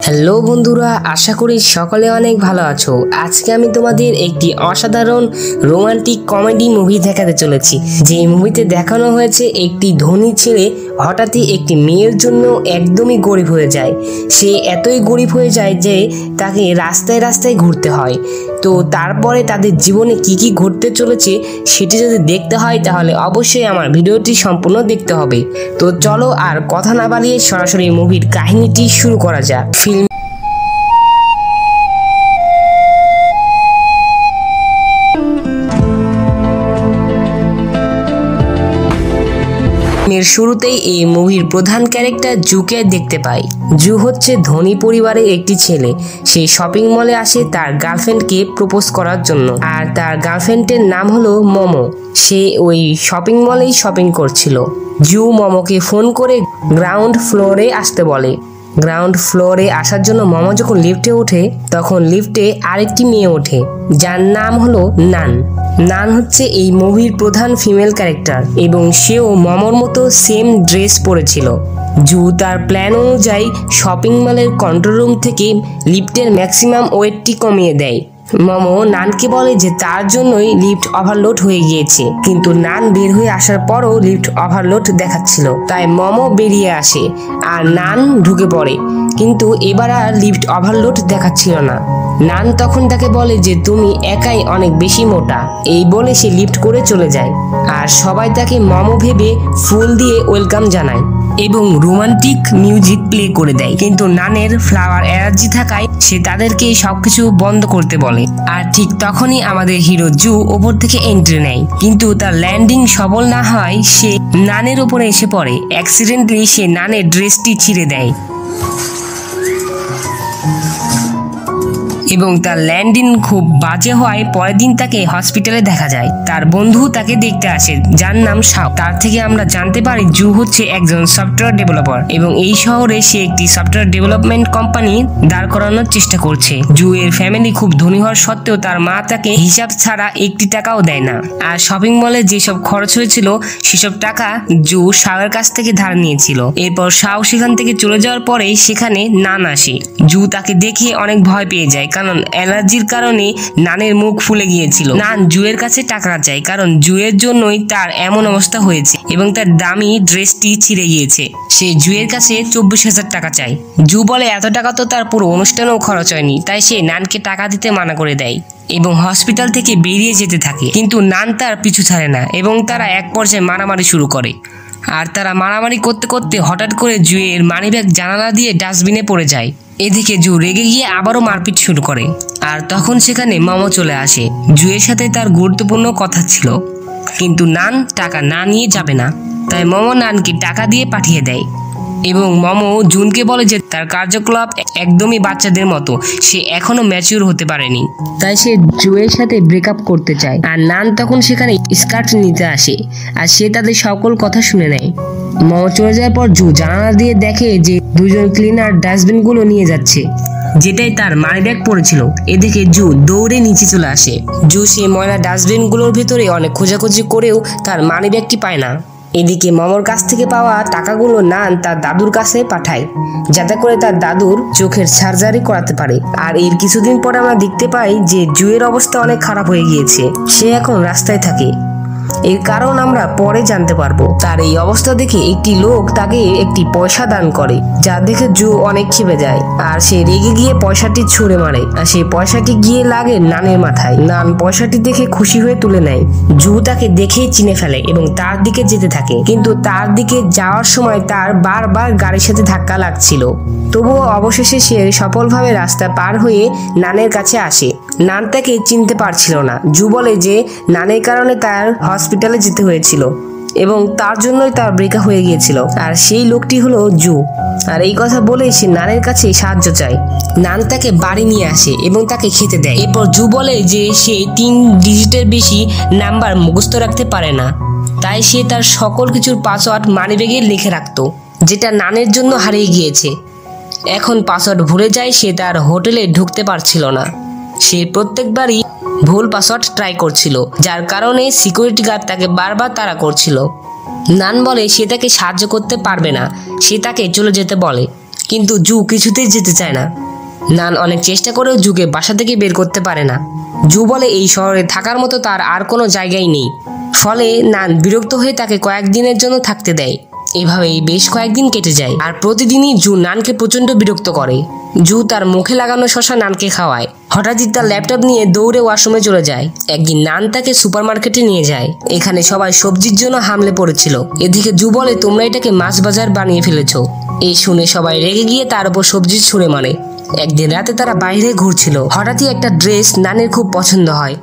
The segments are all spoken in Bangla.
হ্যালো বন্ধুরা, আশা করি সকলে অনেক ভালো আছো। আজকে আমি তোমাদের একটি অসাধারণ রোমান্টিক কমেডি মুভি দেখাতে চলেছি। যে মুভিতে দেখানো হয়েছে একটি ধনী ছেলে হঠাৎই একটি মেয়ের জন্য একদমই গরিব হয়ে যায়। সে এতই গরিব হয়ে যায় যে তাকে রাস্তায় রাস্তায় ঘুরতে হয়। তো তারপরে তাদের জীবনে কি কি ঘটতে চলেছে সেটি যদি দেখতে হয় তাহলে অবশ্যই আমার ভিডিওটি সম্পূর্ণ দেখতে হবে। তো চলো আর কথা না বাড়িয়ে সরাসরি মুভির কাহিনীটি শুরু করা যাক। এর শুরুতেই এই মুভির প্রধান ক্যারেক্টার জুকে দেখতে পাই। জু হচ্ছে ধনী পরিবারের একটি ছেলে। সে শপিং মলে আসে তার গার্লফ্রেন্ডকে প্রপোজ করার জন্য, আর তার গার্লফ্রেন্ডের নাম হলো মোমো। সে ওই শপিং মলেই শপিং করছিল। জু মোমোকে ফোন করে গ্রাউন্ড ফ্লোরে আসতে বলে। গ্রাউন্ড ফ্লোরে আসার জন্য মোমো যখন লিফটে ওঠে তখন লিফটে আরেকটি মেয়ে ওঠে যার নাম হলো নান। নান হচ্ছে এই মুভির প্রধান ফিমেল ক্যারেক্টার এবং সেও মোমোর মতো সেম ড্রেস পরেছিল। জু তার প্ল্যান অনুযায়ী শপিং মলের কন্ট্রোল রুম থেকে লিফটের ম্যাক্সিমাম ওয়েটটি কমিয়ে দেয়। মোমো নানকে বলে যে তার জন্যই লিফট ওভারলোড হয়ে গিয়েছে, কিন্তু নান বের হয়ে আসার পরও লিফট ওভারলোড দেখাচ্ছিল। তাই মোমো বেরিয়ে আসে আর নান ঢুকে পড়ে, কিন্তু এবার আর লিফট ওভারলোড দেখাচ্ছিল না। নান তখন তাকে বলে যে তুমি একাই অনেক বেশি মোটা। এই বলে সে লিফট করে চলে যায় আর সবাই তাকে মোমো ভেবে ফুল দিয়ে ওয়েলকাম জানায় এবং রোমান্টিক মিউজিক প্লে করে দেয়। কিন্তু নানের ফ্লাওয়ার অ্যালার্জি থাকায় সে তাদেরকে সবকিছু বন্ধ করতে বলে। আর ঠিক তখনই আমাদের হিরো জু ওপর থেকে এন্ট্রি নেয়, কিন্তু তার ল্যান্ডিং সফল না হয় সে নানের উপরে এসে পড়ে। অ্যাক্সিডেন্টলি সে নানের ড্রেসটি ছিঁড়ে দেয় এবং তার ল্যান্ডিং খুব বাজে হওয়ায় পরের দিন তাকে হসপিটালে দেখা যায়। তার বন্ধু তাকে দেখতে আসে যার নাম শাও। তার থেকে আমরা জানতে পারি জু হচ্ছে একজন সফটওয়্যার ডেভেলপার এবং এই শহরে সে একটি সফটওয়্যার ডেভেলপমেন্ট কোম্পানি দাঁড় করানোর চেষ্টা করছে। জু এর ফ্যামিলি খুব ধনী হওয়ার সত্ত্বেও তার মা তাকে হিসাব ছাড়া একটি টাকাও দেয় না। আর শপিং মলে যেসব খরচ হয়েছিল সেসব টাকা জু শাওয়ের কাছ থেকে ধার নিয়েছিল। এরপর শাও সেখান থেকে চলে যাওয়ার পরে সেখানে নান আসে। জু তাকে দেখে অনেক ভয় পেয়ে যায়, কারণ অ্যালার্জির কারণে নানের মুখ ফুলে গিয়েছিল। নান জুয়ের কাছে টাকা চায়, কারণ জুয়ের জন্যই তার এমন অবস্থা হয়েছে এবং তার দামি ড্রেসটি ছিঁড়ে গিয়েছে। সে জুয়ের কাছে 24,000 টাকা চায়। জু বলে এত টাকা তো তার পুরো অনুষ্ঠানেও খরচ হয়নি, তাই সে নানকে টাকা দিতে মানা করে দেয় এবং হসপিটাল থেকে বেরিয়ে যেতে থাকে। কিন্তু নান তার পিছু ছাড়ে না এবং তারা এক পর্যায়ে মারামারি শুরু করে। আর তারা মারামারি করতে করতে হঠাৎ করে জুয়ের মানিব্যাগ জানালা দিয়ে ডাস্টবিনে পড়ে যায়। এদিকে জু রেগে গিয়ে আবারও মারপিট শুরু করে। আর তখন সেখানে মোমো চলে আসে। জুয়ের সাথে তার গুরুত্বপূর্ণ কথা ছিল, কিন্তু নান টাকা না নিয়ে যাবে না। তাই মোমো নানকে টাকা দিয়ে পাঠিয়ে দেয় এবং মোমো জুনকে বলে যে তার কার্যকলাপ একদমই বাচ্চাদের মতো, সে এখনো ম্যাচিউর হতে পারেনি, তাই সে জুয়ের সাথে ব্রেকআপ করতে চায়। আর নান তখন সেখানে স্কার্ট নিতে আসে আর সে তাদের সকল কথা শুনে নেয়। মোমো চলে যাওয়ার পর জু জানালা দিয়ে দেখে যে দুজন ক্লিনার ডাস্টবিনগুলো নিয়ে যাচ্ছে, যেটাই তার মানিব্যাগ পড়েছিল। এদিকে জু দৌড়ে নিচে চলে আসে। জু সেই ময়লা ডাস্টবিনগুলোর ভেতরে অনেক খোঁজাখুঁজি করেও তার মানিব্যাগটি পায় না। এদিকে মোমোর কাছ থেকে পাওয়া টাকাগুলো নান তার দাদুর কাছে পাঠায়, যাতে করে তার দাদুর চোখের সার্জারি করাতে পারে। আর এর কিছুদিন পর আমরা দেখতে পাই যে জুয়ের অবস্থা অনেক খারাপ হয়ে গিয়েছে। সে এখন রাস্তায় থাকে, এর কারণ আমরা পরে জানতে পারবো। তার এই অবস্থা দেখে একটি লোক তাকে একটি পয়সা দান করে, যা দেখে জু অনেক ক্ষেপে যায় আর সে রেগে গিয়ে পয়সাটি ছুঁড়ে মারে। আর সেই পয়সাটি গিয়ে লাগে নানের মাথায়। নান পয়সাটি দেখে খুশি হয়ে তুলে নেয়। জু তাকে দেখেই চিনে ফেলে এবং তার দিকে যেতে থাকে, কিন্তু তার দিকে যাওয়ার সময় তার বারবার গাড়ির সাথে ধাক্কা লাগছিল। তবুও অবশেষে সে সফলভাবে রাস্তা পার হয়ে নানের কাছে আসে। নান তাকে চিনতে পারছিল না। জু বলে যে নানের কারণে তার হসপিটালে যেতে হয়েছিল এবং তার জন্যই তার ব্রেকআপ হয়ে গিয়েছিল, আর সেই লোকটি হলো জু। আর এই কথা বলেই সে নানের কাছে সাহায্য চায়। নান তাকে বাড়ি নিয়ে আসে এবং তাকে খেতে দেয়। এরপর জু বলে যে সে 3 ডিজিটের বেশি নাম্বার মুখস্থ রাখতে পারে না, তাই সে তার সকল কিছুর পাসওয়ার্ড মানিব্যাগে লিখে রাখতো, যেটা নানের জন্য হারিয়ে গিয়েছে। এখন পাসওয়ার্ড ভুলে যায়, সে তার হোটেলে ঢুকতে পারছিল না। সে প্রত্যেকবারই ভুল পাসওয়ার্ড ট্রাই করছিল, যার কারণে সিকিউরিটি গার্ড তাকে বারবার তাড়া করছিল। নান বলে সে তাকে সাহায্য করতে পারবে না, সে তাকে চলে যেতে বলে। কিন্তু জু কিছুতেই যেতে চায় না। নান অনেক চেষ্টা করেও জুকে বাসা থেকে বের করতে পারে না। জু বলে এই শহরে থাকার মতো তার আর কোনো জায়গাই নেই। ফলে নান বিরক্ত হয়ে তাকে কয়েকদিনের জন্য থাকতে দেয়। এভাবেই বেশ কয়েকদিন কেটে যায়, আর প্রতিদিনই জু নানকে প্রচণ্ড বিরক্ত করে। জু তার মুখে লাগানো শসা নানকে খাওয়ায়। হঠাৎই তার ল্যাপটপ নিয়ে দৌড়ে ওয়াশরুমে চলে যায়। একদিন নান তাকে সুপারমার্কেটে নিয়ে যায়। এখানে সবাই সবজির জন্য হামলে পড়েছিল। এদিকে জু বলে তোমরা এটাকে মাছ বাজার বানিয়ে ফেলেছো। এই শুনে সবাই রেগে গিয়ে তার উপর সবজি ছুঁড়ে মারে। একদিন রাতে তারা বাইরে ঘুরছিল, হঠাৎই একটা ড্রেস নানের খুব পছন্দ হয়।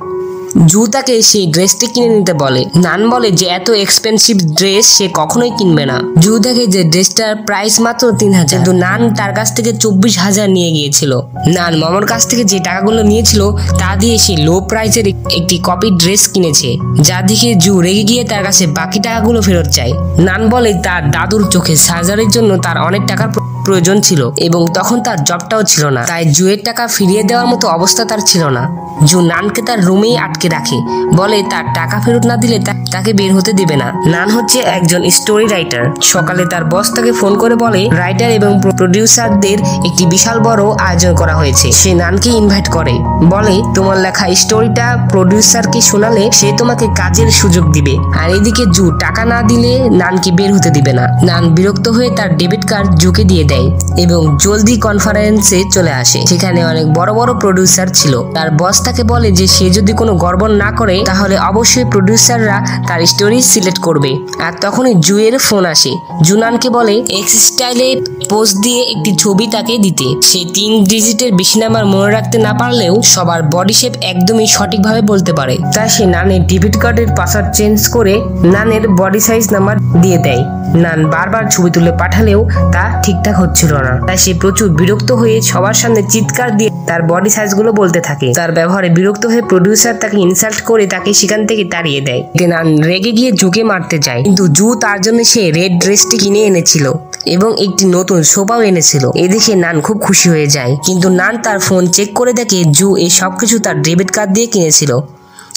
জু তাকে সেই ড্রেসটি কিনে নিতে বলে। নান বলে যে এত এক্সপেন্সিভ ড্রেস সে কখনোই কিনবে না। জু দেখে যে ড্রেসটার প্রাইস মাত্র 3000, কিন্তু নান তার কাছ থেকে 24,000 নিয়ে গিয়েছিল। নান মামার কাছ থেকে যে টাকাগুলো নিয়েছিল তা দিয়ে সে লো প্রাইসের একটি কপি ড্রেস কিনেছে, যা দেখে জু রেগে গিয়ে তার কাছে বাকি টাকাগুলো ফেরত চায়। নান বলে তার দাদুর চোখে সার্জারির জন্য তার অনেক টাকার প্রয়োজন ছিল এবং তখন তার জবটাও ছিল না, তাই জুয়ের টাকা ফিরিয়ে দেওয়ার মতো অবস্থা তার ছিল না। জু নানকে তার রুমেই আটকে রাখে, বলে তার টাকা ফেরত না দিলে তাকে বের হতে দেবে না। নান হচ্ছে একজন স্টোরি রাইটার। সকালে তার বস তাকে ফোন করে বলে রাইটার এবং প্রডিউসারদের একটি বিশাল বড় আয়োজন করা হয়েছে। সে নানকে ইনভাইট করে, বলে তোমার লেখা স্টোরিটা প্রডিউসারকে শোনালে সে তোমাকে কাজের সুযোগ দিবে। আর এদিকে জু টাকা না দিলে নানকে বের হতে দিবে না। নান বিরক্ত হয়ে তার ডেবিট কার্ড জুকে দিয়ে দেয় এবং জলদি কনফারেন্সে চলে আসে। সেখানে অনেক বড় বড় প্রডিউসার ছিল। তার বস তাকে বলে যে সে যদি কোনো গড়বড় না করে তাহলে অবশ্যই প্রডিউসাররা তার স্টোরি সিলেক্ট করবে। আর তখনই জুয়ের ফোন আসে। জু নানকে বলে এক্স স্টাইলে পোস্ট দিয়ে একটি ছবি তাকে দিতে। সে 3 ডিজিটের বেশি নাম্বার মনে রাখতে না পারলেও সবার বডি শেপ একদমই সঠিকভাবে বলতে পারে। তাই সে নানের ডেবিট কার্ডের পাসওয়ার্ড চেঞ্জ করে নানের বডি সাইজ নাম্বার দিয়ে দেয়। নান বারবার ছবি তুলে পাঠালেও তা ঠিকঠাক হচ্ছিল না। তাই সে প্রচুর বিরক্ত হয়ে সবার সামনে চিৎকার দিয়ে তার বডি সাইজগুলো বলতে থাকে। তার ব্যবহারে বিরক্ত হয়ে প্রডিউসার তাকে ইনসাল্ট করে তাকে সেখান থেকে তাড়িয়ে দেয়। নান রেগে গিয়ে জুকে মারতে যায়, কিন্তু জু তার জন্য সে রেড ড্রেসটি কিনে এনেছিল এবং একটি নতুন সোফাও এনেছিল। এ দেখে নান খুব খুশি হয়ে যায়, কিন্তু নান তার ফোন চেক করে দেখে জু এই সবকিছু তার ডেবিট কার্ড দিয়ে কিনেছিল।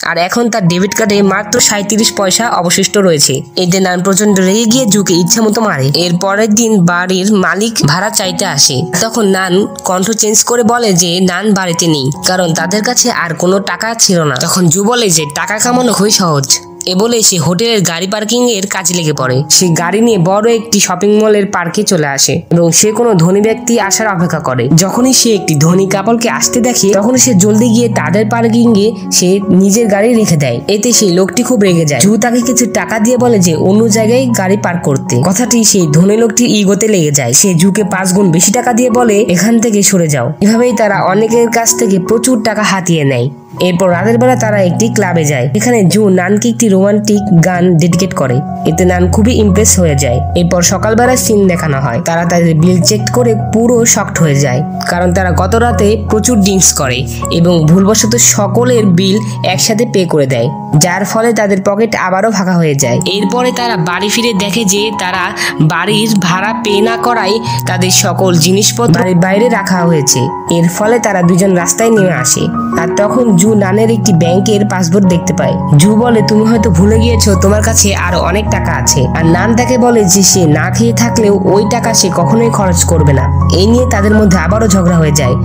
আর এখন তার ডেবিট কার্ডে মাত্র 37 পয়সা অবশিষ্ট রয়েছে। এতে নান প্রচন্ড রেগে গিয়ে জুকে ইচ্ছা মতো মারে। এর পরের দিন বাড়ির মালিক ভাড়া চাইতে আসে। তখন নান কণ্ঠ চেঞ্জ করে বলে যে নান বাড়িতে নেই, কারণ তাদের কাছে আর কোনো টাকা ছিল না। তখন জু বলে যে টাকা কামানো খুবই সহজ। এ বলে সে হোটেলের গাড়ি পার্কিং এর কাজে লেগে পড়ে। সে গাড়ি নিয়ে বড় একটি শপিং মলের পার্কে চলে আসে এবং সে কোনো ধনী ব্যক্তি আসার অপেক্ষা করে। যখনই সে একটি ধনী কাপলকে আসতে দেখে তখন সে জলদি গিয়ে তাদের পার্কিং এ সে নিজের গাড়ি রেখে দেয়। এতে সেই লোকটি খুব রেগে যায়। জু তাকে কিছু টাকা দিয়ে বলে যে অন্য জায়গায় গাড়ি পার্ক করতে। কথাটি সেই ধনী লোকটির ইগোতে লেগে যায়। সে জুকে 5 গুণ বেশি টাকা দিয়ে বলে এখান থেকে সরে যাও। এভাবেই তারা অনেকের কাছ থেকে প্রচুর টাকা হাতিয়ে নেয়। এরপর রাতের বেলা তারা একটি ক্লাবে যায়। এখানে জু নানকে একটি রোমান্টিক গান ডেডিকেট করে। এতে নান খুবই ইমপ্রেস হয়ে যায়। এরপর সকালবেলা সিন দেখানো হয়। তারা তাদের বিল চেক করে পুরো শকড হয়ে যায়, কারণ তারা গত রাতে প্রচুর ড্রিঙ্কস করে এবং ভুলবশত সকলের বিল একসাথে পে করে দেয়, যার ফলে তাদের পকেট আবারও ফাঁকা হয়ে যায়। এরপরে তারা বাড়ি ফিরে দেখে যে তারা বাড়ির ভাড়া পে না করায় তাদের সকল জিনিসপত্র বাড়ির বাইরে রাখা হয়েছে। এর ফলে তারা দুজন রাস্তায় নেমে আসে। আর তখন জু নানের একটি ব্যাংকের পাসবুক দেখতে পায়। জু বলে তুমি হয়তো ভুলে গিয়েছো তোমার কাছে আরো অনেক টাকা আছে। আর নান তাকে বলে যে সে না খেয়ে থাকলেও ওই টাকা সে কখনোই খরচ করবে না। এই নিয়ে তাদের মধ্যে আবারও ঝগড়া হয়ে যায়।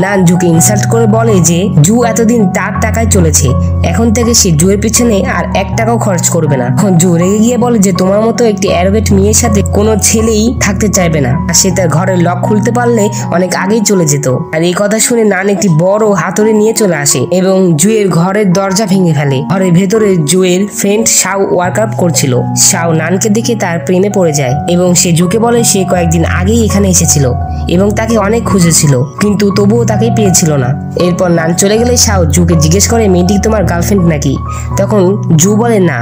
নান জুকে ইনসাল্ট করে বলে যে জু এতদিন তার টাকায় চলেছে, এখন থেকে সে জুয়ের পিছনে আর 1 টাকাও খরচ করবে না। এখন জু রেগে গিয়ে বলে যে তোমার মতো একটি অ্যারোগেট মেয়ের সাথে কোনো ছেলেই থাকতে চাইবে না, আর সে তার ঘরের লক খুলতে পারলে অনেক আগেই চলে যেত। আর এই কথা শুনে নান একটি বড় হাতুড়ি নিয়ে চলে আসে এবং জুয়ের ঘরের দরজা ভেঙে ফেলে। ঘরের ভেতরে জুয়ের ফ্রেন্ড শাও ওয়ার্কআউট করছিল। শাও নানকে দেখে তার প্রেমে পড়ে যায় এবং সে জুকে বলে সে কয়েকদিন আগেই এখানে এসেছিল এবং তাকে অনেক খুঁজেছিল, কিন্তু তবুও তাকে পেয়েছিল না। এরপর নান চলে গেলে শাও জুকে জিজ্ঞেস করে মেয়েটি তোমার গার্লফ্রেন্ড নাকি? তখন জু বলে না।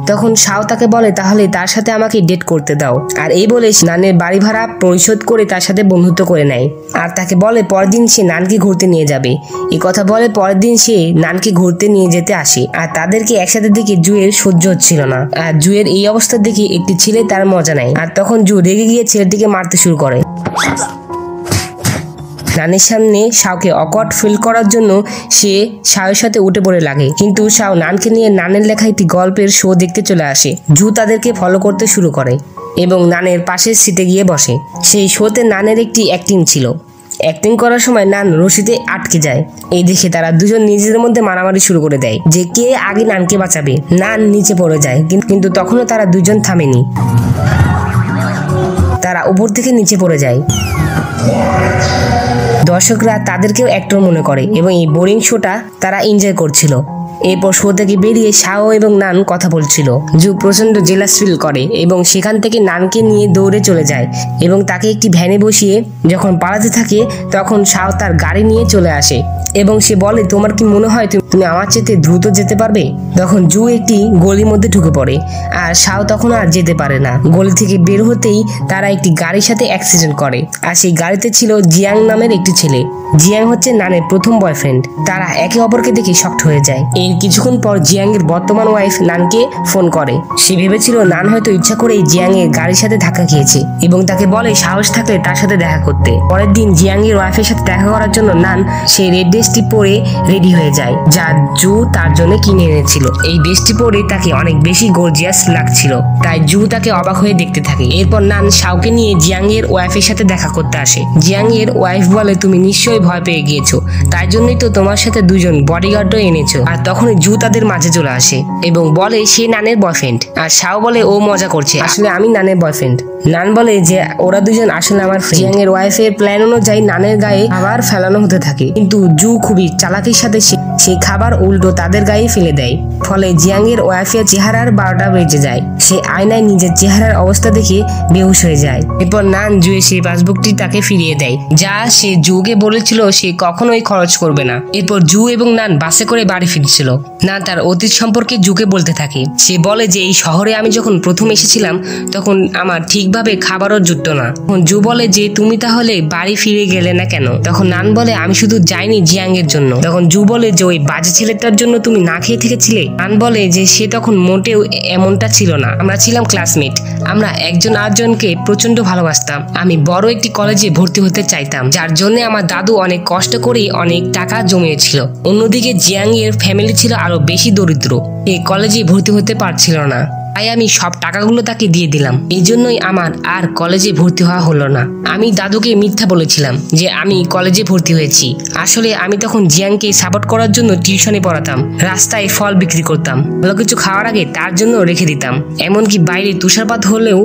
তখন শাও তাকে বলে তাহলে তার সাথে আমাকে ডেট করতে দাও। আর এই বলে নানের বাড়ি ভাড়া পরিশোধ করে তার সাথে বন্ধুত্ব করে নেয়। আর তাকে বলে পরের দিন সে নানকে ঘুরতে নিয়ে যাবে। এই কথা বলে পরের দিন সে নানকে ঘুরতে নিয়ে যেতে আসে। আর তাদেরকে একসাথে দেখে জুয়ের সহ্য হচ্ছিল না। আর জুয়ের এই অবস্থা দেখে একটি ছেলে তার মজা নেয়। আর তখন জু রেগে গিয়ে ছেলেটিকে মারতে শুরু করে। নানের সামনে শাওকে অকওয়ার্ড ফিল করার জন্য সে শাওয়ের সাথে উঠে পড়ে লাগে, কিন্তু শাও নানকে নিয়ে নানের লেখা একটি গল্পের শো দেখতে চলে আসে। জু তাদেরকে ফলো করতে শুরু করে। এবং নানের পাশের সিটে গিয়ে বসে। সেই শোতে নানের একটি অ্যাক্টিং ছিল। অ্যাক্টিং করার সময় নান রশিতে আটকে যায়। এই দেখে তারা দুজন নিজেদের মধ্যে মারামারি শুরু করে দেয় যে কে আগে নানকে বাঁচাবে। নান নিচে পড়ে যায়, কিন্তু তখনও তারা দুজন থামেনি। তারা উপর থেকে নিচে পড়ে যায়। দর্শকরা তাদেরকেও অ্যাক্টর মনে করে এবং এই বোরিং শোটা তারা এনজয় করছিল। এরপর শো থেকে বেরিয়ে শাও এবং নান কথা বলছিল। জু প্রচন্ড জেলাস ফিল করে এবং সেখান থেকে নানকে নিয়ে দৌড়ে চলে যায় এবং তাকে একটি ভ্যানে বসিয়ে যখন পালাতে থাকে তখন শাও তার গাড়ি নিয়ে চলে আসে এবং সে বলে, তোমার কি মনে হয় তুমি আমার চেয়ে দ্রুত যেতে পারবে? তখন জু একটি গলির মধ্যে ঢুকে পড়ে আর শাও তখন আর যেতে পারে না। গলি থেকে বের হতেই তারা একটি গাড়ির সাথে অ্যাক্সিডেন্ট করে আর সেই গাড়িতে ছিল জিয়াং নামের একটি ছেলে। জিয়াং হচ্ছে নানের প্রথম বয়ফ্রেন্ড। তারা একে অপরকে দেখে শকড হয়ে যায়। এর কিছুক্ষণ পর জিয়াং এর বর্তমান ওয়াইফ নানকে ফোন করে। সে ভেবেছিল নান হয়তো ইচ্ছা করেই জিয়াং এর গাড়ির সাথে ধাক্কা খেয়েছে এবং তাকে বলে সাহস থাকলে তার সাথে দেখা করতে। পরের দিন জিয়াং এর ওয়াইফের সাথে দেখা করার জন্য নান সেই রেড ড্রেসটি পরে রেডি হয়ে যায় যা জু তার জন্য কিনে এনেছিল। এই ড্রেসটি পরে তাকে অনেক বেশি গর্জিয়াস লাগছিল, তাই জু তাকে অবাক হয়ে দেখতে থাকে। এরপর নান শাওকে নিয়ে জিয়াং এর ওয়াইফের সাথে দেখা করতে আসে। জিয়াং এর ওয়াইফ বলে, তুমি নিশ্চয়ই ভয় পেয়ে গিয়েছো, তাই জন্যই তো তোমার সাথে দুজন বডিগার্ডও এনেছো। আর তখনই জু তাদের মাঝে চলে আসে এবং বলে সে নানের বয়ফ্রেন্ড। আর শাও বলে ও মজা করছে, আসলে আমি নানের বয়ফ্রেন্ড। নান বলে যে ওরা দুজন আসলে আমার ফ্রেন্ড। জিয়াং এর ওয়াইফের প্ল্যান অনুযায়ী নানের গায়ে খাবার ফেলানো হতে থাকে, কিন্তু জু খুবই চালাকির সাথে সেই খাবার উল্টো তাদের গায়ে ফেলে দেয়। ফলে জিয়াং এর ওয়াইফের চেহারার 12টা বেজে যায়। সে আয়নায় নিজের চেহারার অবস্থা দেখে বেহুশ হয়ে যায়। এরপর নান জুয়ে সেই পাসবুকটি তাকে ফিরিয়ে দেয় যা সে জুকে বলেছিল সে কখনোই খরচ করবে না। এরপর জু এবং নান বাসে করে বাড়ি ফিরছিল। নান তার অতীত সম্পর্কে জুকে বলতে থাকে। সে বলে যে এই শহরে আমি যখন প্রথম এসেছিলাম তখন আমার ঠিকভাবে খাবারও জুটতো না। তখন জু বলে যে তুমি তাহলে বাড়ি ফিরে গেলে না কেন? তখন নান বলে আমি শুধু যাইনি জিয়াং এর জন্য। তখন জু বলে যে ওই বাজে ছেলেটার জন্য তুমি না খেয়ে থেকেছিলে। নান বলে যে সে তখন মোটেও এমনটা ছিল না, আমরা ছিলাম ক্লাসমেট, আমরা একজন আরেকজনকে প্রচন্ড ভালোবাসতাম। আমি বড় একটি কলেজে ভর্তি হতে চাইতাম যার জন্য আমার দাদু অনেক কষ্ট করে অনেক টাকা জমিয়েছিল। অন্যদিকে জিয়াং এর ফ্যামিলি ছিল আরো বেশি দরিদ্র, এই কলেজে ভর্তি হতে পারছিল না, তাই আমি সব টাকাগুলো তাকে দিয়ে দিলাম। এই জন্যই আমার আর কলেজে ভর্তি হওয়া হলো না। আমি দাদুকে মিথ্যা বলেছিলাম যে আমি কলেজে ভর্তি হয়েছি। আসলে আমি তখন জিয়াংকে সাপোর্ট করার জন্য টিউশনে পড়াতাম, রাস্তায় ফল বিক্রি করতাম, ভালো কিছু খাওয়ার আগে তার জন্য রেখে দিতাম। এমনকি বাইরে তুষারপাত হলেও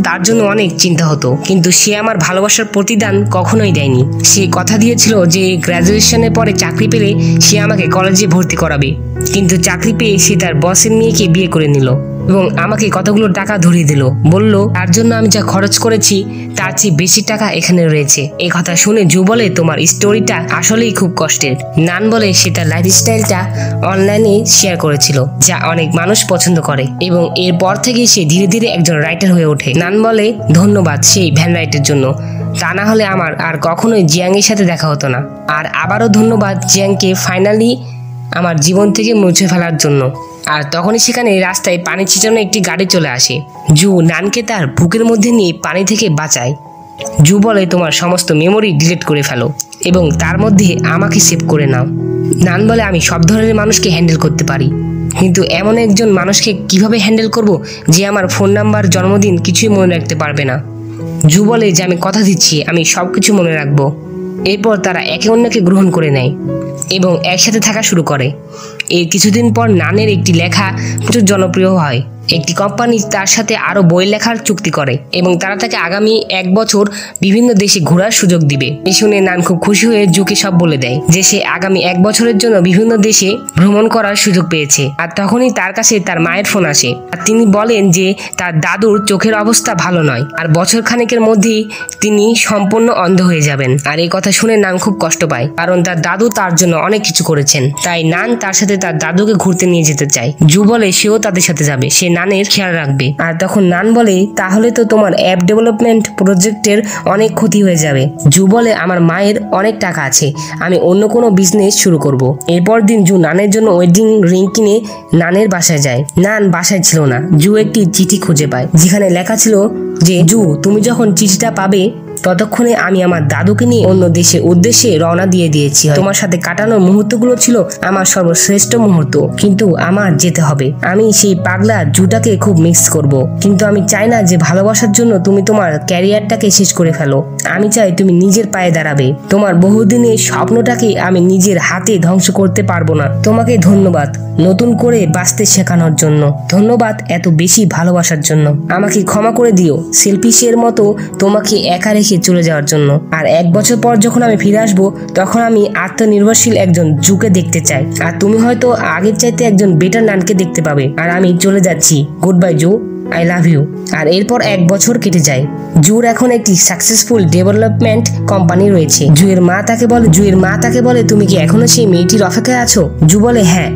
তার জন্য অনেক চিন্তা হতো, কিন্তু সে আমার ভালোবাসার প্রতিদান কখনোই দেয়নি। সে কথা দিয়েছিল যে গ্র্যাজুয়েশনের পরে চাকরি পেলে সে আমাকে কলেজে ভর্তি করাবে, কিন্তু চাকরি পেয়ে সে তার বসের মেয়েকে বিয়ে করে নিল এবং আমাকে কতগুলো টাকা ধরিয়ে দিল। বলল তার জন্য আমি যা খরচ করেছি তার চেয়ে বেশি টাকা এখানে রয়েছে। এই কথা শুনে জু বলে তোমার স্টোরিটা আসলেই খুব কষ্টের। নান বলে সে তার লাইফস্টাইলটা অনলাইনে শেয়ার করেছিল যা অনেক মানুষ পছন্দ করে এবং এরপর থেকে সে ধীরে ধীরে একজন রাইটার হয়ে ওঠে। নান বলে ধন্যবাদ সেই ভ্যান রাইটের জন্য, তা না হলে আমার আর কখনোই জিয়াং এর সাথে দেখা হতো না। আর আবারও ধন্যবাদ জিয়াংকে ফাইনালি আমার জীবন থেকে মুছে ফেলার জন্য। আর তখনই সেখানে রাস্তায় পানি ছিটানো একটি গাড়ি চলে আসে। জু নানকে তার বুকের মধ্যে নিয়ে পানি থেকে বাঁচায়। জু বলে তোমার সমস্ত মেমোরি ডিলিট করে ফেলো এবং তার মধ্যে আমাকে সেভ করে নাও। নান বলে আমি সব ধরনের মানুষকে হ্যান্ডেল করতে পারি, কিন্তু এমন একজন মানুষকে কিভাবে হ্যান্ডেল করব যে আমার ফোন নাম্বার, জন্মদিন কিছুই মনে রাখতে পারবে না। জু বলে যে আমি কথা দিচ্ছি আমি সবকিছু মনে রাখবো। এরপর তারা একে অন্যকে গ্রহণ করে নেয় এবং একসাথে থাকা শুরু করে। এর কিছুদিন পর নানের একটি লেখা প্রচুর জনপ্রিয় হয়। একটি কোম্পানি তার সাথে আরো বই লেখার চুক্তি করে এবং তারা তাকে আগামী 1 বছর বিভিন্ন দেশে ঘোরার সুযোগ দিবে। এই শুনে নান খুব খুশি হয়ে জুকে সব বলে দেয় যে সে আগামী 1 বছরের জন্য বিভিন্ন দেশে ভ্রমণ করার সুযোগ পেয়েছে। আর তখনই তার কাছে তার মায়ের ফোন আসে আর তিনি বলেন যে তার দাদুর চোখের অবস্থা ভালো নয় আর বছর খানেকের মধ্যেই তিনি সম্পূর্ণ অন্ধ হয়ে যাবেন। আর এই কথা শুনে নান খুব কষ্ট পায়, কারণ তার দাদু তার জন্য অনেক কিছু করেছেন। তাই নান তার সাথে তার দাদুকে ঘুরতে নিয়ে যেতে চায়। জু বলে সেও তাদের সাথে যাবে, সে নানের খেয়াল রাখবে। আর তখন নান বলে তাহলে তো তোমার অ্যাপ ডেভেলপমেন্ট প্রজেক্টের অনেক ক্ষতি হয়ে যাবে। জু বলে আমার মায়ের অনেক টাকা আছে, আমি অন্য কোনো বিজনেস শুরু করব। এরপর দিন জু নানের জন্য ওয়েডিং রিং কিনে নানের বাসায় যায়। নান বাসায় ছিল না। জু একটি চিঠি খুঁজে পায় যেখানে লেখা ছিল যে জু তুমি যখন চিঠিটা পাবে ততক্ষণে আমি আমার দাদুকে নিয়ে অন্য দেশের উদ্দেশ্যে রওনা দিয়ে দিয়েছি। তোমার সাথে কাটানোর মুহূর্তগুলো ছিল আমার সর্বশ্রেষ্ঠ মুহূর্ত, কিন্তু আমার যেতে হবে। আমি সেই পাগলা জুটাকে খুব মিস করব, কিন্তু আমি চাই না যে ভালোবাসার জন্য তুমি তোমার ক্যারিয়ারটাকে শেষ করে ফেলো। আমি চাই তুমি নিজের পায়ে দাঁড়াবে। তোমার বহুদিনের স্বপ্নটাকে আমি নিজের হাতে ধ্বংস করতে পারবো না। তোমাকে ধন্যবাদ নতুন করে বাঁচতে শেখানোর জন্য, ধন্যবাদ এত বেশি ভালোবাসার জন্য। আমাকে ক্ষমা করে দিও সেলফিশের মতো তোমাকে একা রেখে চলে যাওয়ার জন্য। আর 1 বছর পর যখন আমি ফিরে আসবো, তখন আমি আত্মনির্ভরশীল একজন জুকে দেখতে চাই, আর তুমি হয়তো আগের চাইতে একজন বেটার নানকে দেখতে পাবে। আর আমি চলে যাচ্ছি, গুড বাই জু, আই লাভ ইউ। আর এরপর 1 বছর কেটে যায়। জুর এখন একটি সাকসেসফুল ডেভেলপমেন্ট কোম্পানি রয়েছে। জুয়ের মা তাকে বলে তুমি কি এখনো সেই মেয়েটির অপেক্ষায় আছো? জু বলে হ্যাঁ।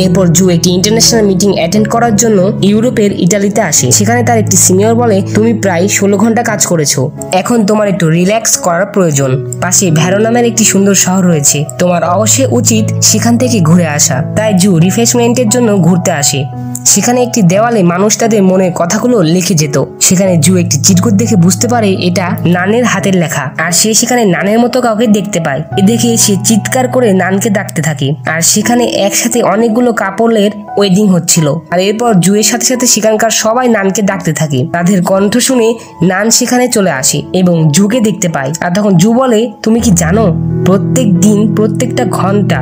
এরপর জু একটি ইন্টারন্যাশনাল মিটিং অ্যাটেন্ড করার জন্য ইউরোপের ইটালিতে আসে। সেখানে তার একটি সিনিয়র বলে তুমি প্রায় 16 ঘন্টা কাজ করেছো, এখন তোমার একটু রিল্যাক্স করার প্রয়োজন। পাশে ভ্যারো নামের একটি সুন্দর শহর রয়েছে, তোমার অবশ্যই উচিত সেখান থেকে ঘুরে আসা। তাই জু রিফ্রেশমেন্টের জন্য ঘুরতে আসে। সেখানে একটি দেওয়ালে মানুষ তাদের মনের কথাগুলো লিখে যেত। সেখানে জু একটি চিরকুট দেখে বুঝতে পারে এটা নানের হাতের লেখা, আর সে সেখানে নানের মতো কাউকে দেখতে পায়। এ দেখে সে চিৎকার করে নানকে ডাকতে থাকে, আর সেখানে একসাথে অনেকগুলো কাপড়ের ওয়েডিং হচ্ছিল। আর এরপর জুয়ের সাথে সাথে সেখানকার সবাই নানকে ডাকতে থাকে। তাদের কণ্ঠ শুনে নান সেখানে চলে আসে এবং জুকে দেখতে পায়। আর তখন জু বলে তুমি কি জানো, প্রত্যেক দিন, প্রত্যেকটা ঘন্টা,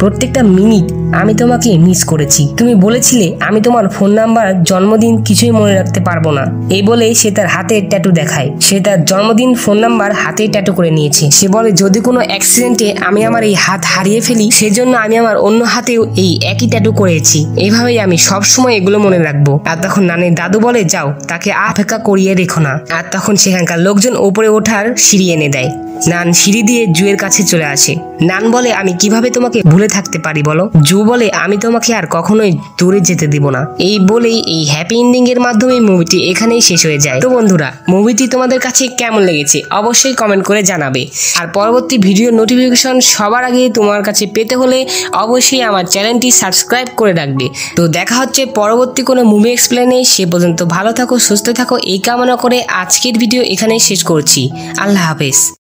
প্রত্যেকটা মিনিট আমি তোমাকে মিস করেছি। তুমি বলেছিলে আমি তোমার ফোন নাম্বার, জন্মদিন কিছুই মনে রাখতে পারবো না। এই বলে সে তার হাতে ট্যাটু দেখায়। সে তার জন্মদিন, ফোন নাম্বার হাতে ট্যাটু করে নিয়েছে। সে বলে যদি কোনো অ্যাক্সিডেন্টে আমি আমার এই হাত হারিয়ে ফেলি, সেজন্য আমি আমার অন্য হাতেও এই একই ট্যাটু করেছি। এইভাবেই আমি সবসময় এগুলো মনে রাখবো। আর তখন নানের দাদু বলে যাও, তাকে অপেক্ষা করিয়ে রেখো না। আর তখন সেখানকার লোকজন উপরে ওঠার সিঁড়ি এনে দেয়। নান সিঁড়ি দিয়ে জুয়ের কাছে চলে আসে। নান বলে আমি কিভাবে তোমাকে ভুলে থাকতে পারি বলো? জু বলে আমি তোমাকে আর কখনোই দূরে যেতে দিব না। এই বলেই এই হ্যাপি এন্ডিং এর মাধ্যমে মুভিটি এখানেই শেষ হয়ে যায়। তো বন্ধুরা, মুভিটি তোমাদের কাছে কেমন লেগেছে অবশ্যই কমেন্ট করে জানাবে। আর পরবর্তী ভিডিও নোটিফিকেশন সবার আগে তোমার কাছে পেতে হলে অবশ্যই আমার চ্যানেলটি সাবস্ক্রাইব করে রাখবে। তো দেখা হচ্ছে পরবর্তী কোনো মুভি এক্সপ্লেনে। সে পর্যন্ত ভালো থাকো, সুস্থ থাকো এই কামনা করে আজকের ভিডিও এখানেই শেষ করছি। আল্লাহ হাফেজ।